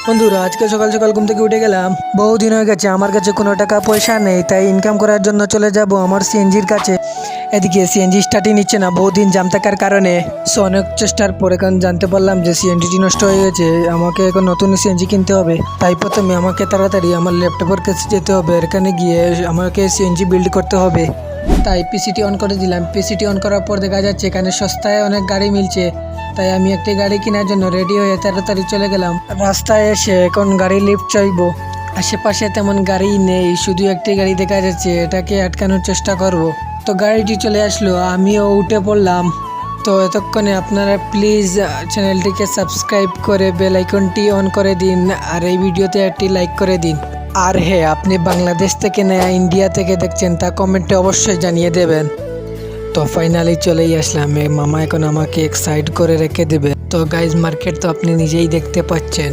বন্ধুরা, আজকে সকাল সকাল ঘুম থেকে উঠে গেলাম। বহুদিন হয়ে গেছে আমার কাছে কোনো টাকা পয়সা নেই, তাই ইনকাম করার জন্য চলে যাব আমার সিএনজির কাছে। এদিকে সিএনজি স্টার্টই নিচ্ছে না বহুদিন জাম থাকার কারণে। সো অনেক চেষ্টার পর এখন জানতে পারলাম যে সিএনজিটি নষ্ট হয়ে গেছে, আমাকে এখন নতুন সিএনজি কিনতে হবে। তাই প্রথমে আমাকে তাড়াতাড়ি আমার ল্যাপটপের কাছে যেতে হবে, এখানে গিয়ে আমাকে সিএনজি বিল্ড করতে হবে। তাই পিসিটি অন করে দিলাম। পিসিটি অন করার পর দেখা যাচ্ছে এখানে সস্তায় অনেক গাড়ি মিলছে। তাই আমি একটি গাড়ি কেনার জন্য রেডি হয়ে তাড়াতাড়ি চলে গেলাম। রাস্তায় এসে এখন গাড়ি লিফট চাইবো। আশেপাশে তেমন গাড়ি নেই, শুধু একটি গাড়ি দেখা যাচ্ছে, এটাকে আটকানোর চেষ্টা করব। তো গাড়িটি চলে আসলো, আমিও উঠে পড়লাম। তো এতক্ষণে আপনারা প্লিজ চ্যানেলটিকে সাবস্ক্রাইব করে বেল আইকনটি অন করে দিন, আর এই ভিডিওতে একটি লাইক করে দিন। আর হ্যাঁ, আপনি বাংলাদেশ থেকে না ইন্ডিয়া থেকে দেখছেন তা কমেন্টে অবশ্যই জানিয়ে দেবেন। তো ফাইনালি চলেই আসলাম, মামা এখন আমাকে এক সাইড করে রেখে দেবে। তো গাইজ মার্কেট তো আপনি নিজেই দেখতে পাচ্ছেন।